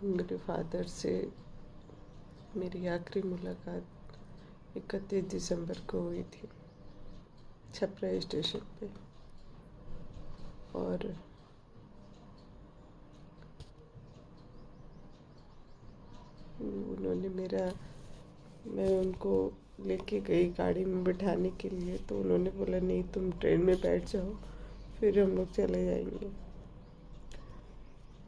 मेरे फादर से मेरी आखिरी मुलाकात 31 दिसंबर को हुई थी छपरा स्टेशन पे। और उन्होंने मैं उनको लेके गई गाड़ी में बिठाने के लिए, तो उन्होंने बोला नहीं तुम ट्रेन में बैठ जाओ, फिर हम लोग चले जाएंगे।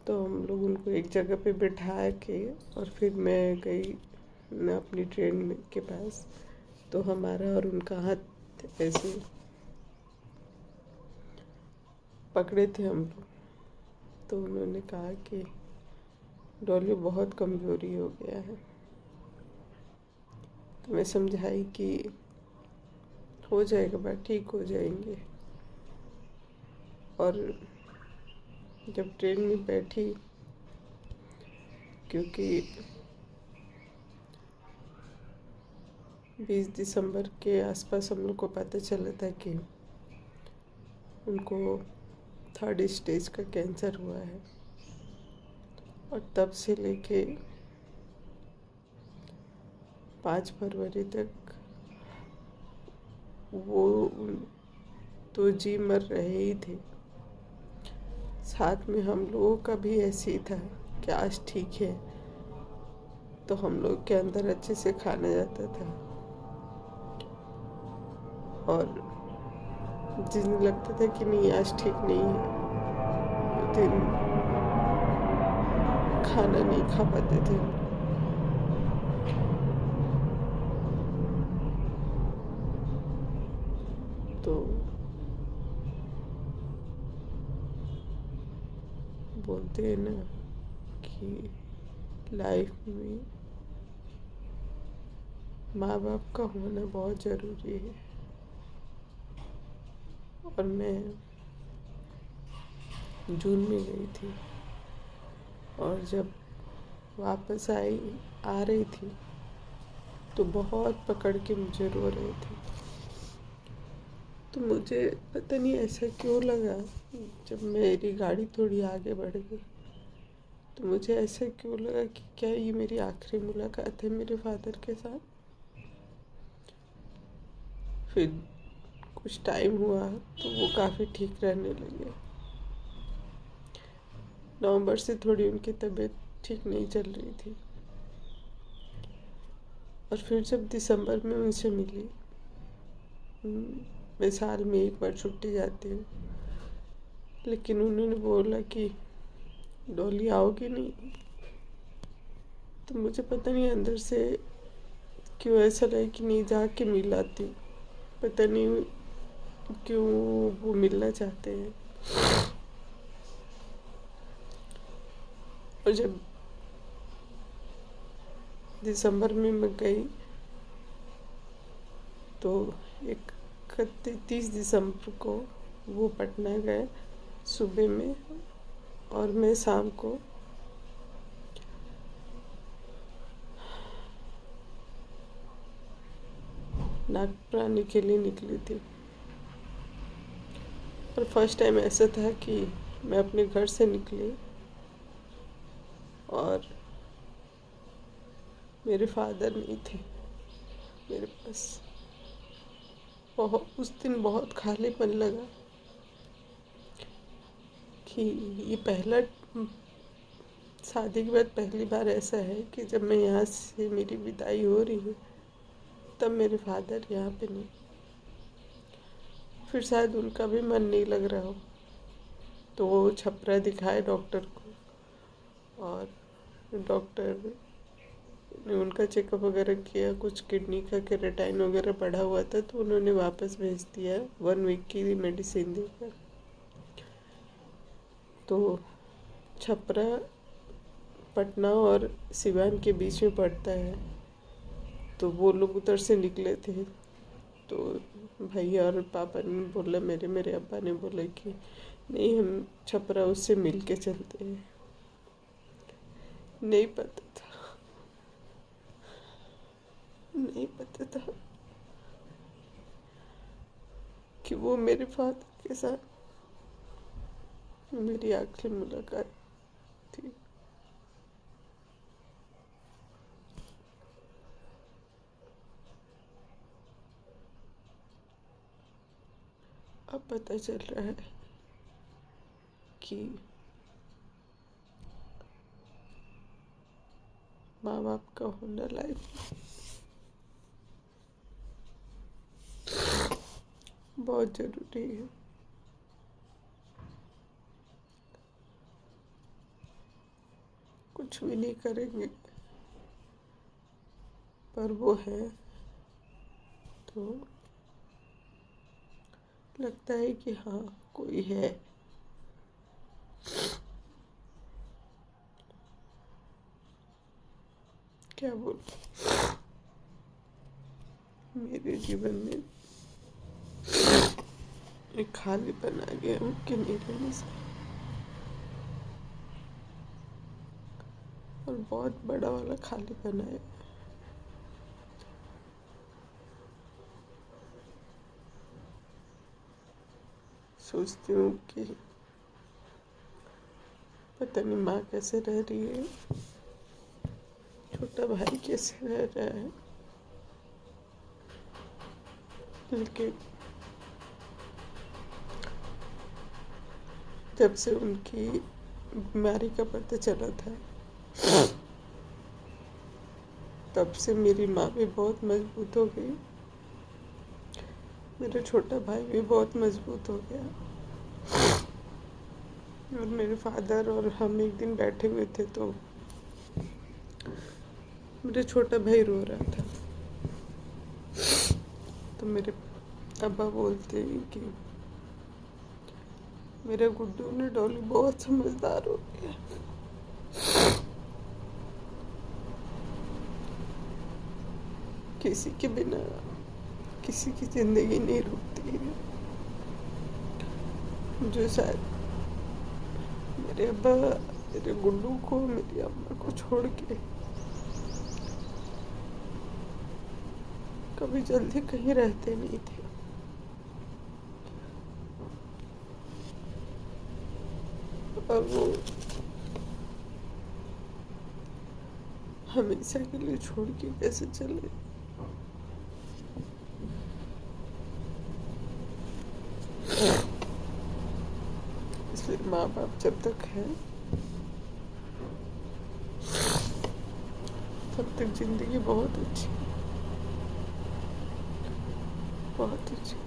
तो हम लोग उनको एक जगह पे बिठा के और फिर मैं गई न अपनी ट्रेन के पास। तो हमारा और उनका हाथ ऐसे पकड़े थे हम लोग। तो उन्होंने कहा कि डॉली बहुत कमज़ोरी हो गया है। तो मैं समझाई कि हो जाएगा बात, ठीक हो जाएंगे। और जब ट्रेन में बैठी, क्योंकि 20 दिसंबर के आसपास हम लोग को पता चला था कि उनको 3rd स्टेज का कैंसर हुआ है। और तब से लेके 5 फरवरी तक वो तो जी मर रहे ही थे। साथ में हम लोगों का भी ऐसे ही था कि आज ठीक है, तो हम लोग के अंदर अच्छे से खाना जाता था। और जिस दिन लगता था कि नहीं आज ठीक नहीं है, उस दिन खाना नहीं खा पाते थे। तो बोलते हैं ना कि लाइफ में माँ बाप का होना बहुत ज़रूरी है। और मैं जून में गई थी, और जब वापस आ रही थी तो बहुत पकड़ के मुझे रो रहे थे। तो मुझे पता नहीं ऐसा क्यों लगा, जब मेरी गाड़ी थोड़ी आगे बढ़ गई तो मुझे ऐसा क्यों लगा कि क्या ये मेरी आखिरी मुलाकात है मेरे फादर के साथ। फिर कुछ टाइम हुआ तो वो काफ़ी ठीक रहने लगे। नवंबर से थोड़ी उनकी तबीयत ठीक नहीं चल रही थी। और फिर जब दिसंबर में उनसे मिली, मैं साल में एक बार छुट्टी जाती हूँ, लेकिन उन्होंने बोला कि डॉली आओगी नहीं। तो मुझे पता नहीं अंदर से क्यों ऐसा लगा कि नहीं जाके मिल आती हूँ। पता नहीं क्यों वो मिलना चाहते हैं। और जब दिसंबर में मैं गई तो 31 दिसंबर को वो पटना गए सुबह में, और मैं शाम को नागपुर आने के लिए निकली थी। और फर्स्ट टाइम ऐसा था कि मैं अपने घर से निकली और मेरे फादर नहीं थे मेरे पास। उस दिन बहुत खालीपन लगा कि ये पहला शादी के बाद पहली बार ऐसा है कि जब मैं यहाँ से मेरी विदाई हो रही है तब मेरे फादर यहाँ पे नहीं। फिर शायद उनका भी मन नहीं लग रहा हो, तो वो छपरा दिखाए डॉक्टर को, और डॉक्टर ने उनका चेकअप वगैरह किया। कुछ किडनी का केराटाइन वगैरह बढ़ा हुआ था, तो उन्होंने वापस भेज दिया 1 वीक की मेडिसिन देकर। तो छपरा पटना और सिवान के बीच में पड़ता है, तो वो लोग उधर से निकले थे। तो भैया और पापा ने बोला, मेरे अब्बा ने बोला कि नहीं हम छपरा उससे मिल के चलते हैं। नहीं पता था कि वो मेरे फादर के साथ मेरी आखिरी मुलाकात थी। अब पता चल रहा है कि माँ बाप का होना लाइफ बहुत जरूरी है। कुछ भी नहीं करेंगे पर वो है तो लगता है कि हाँ कोई है। क्या बोल, मेरे जीवन में एक खालीपन आ गया उनके नहीं रहने से, और बहुत बड़ा वाला खालीपन आया। सोचती हूँ कि पता नहीं माँ कैसे रह रही है, छोटा भाई कैसे रह रहा है, लेकिन जब से उनकी बीमारी का पता चला था तब से मेरी माँ भी बहुत मजबूत हो गई, मेरा छोटा भाई भी बहुत मजबूत हो गया। और मेरे फादर और हम एक दिन बैठे हुए थे तो मेरा छोटा भाई रो रहा था, तो मेरे अब्बा बोलते हैं कि मेरे गुड्डू ने डॉली बहुत समझदार हो गया। किसी के बिना किसी की जिंदगी नहीं रुकती है, जो शायद मेरे अब्बा मेरे गुड्डू को मेरी अम्मा को छोड़ के कभी जल्दी कहीं रहते नहीं थे। और वो हमेशा के लिए छोड़ के कैसे चले। इसलिए माँ बाप जब तक है तब तक जिंदगी बहुत अच्छी, बहुत अच्छी।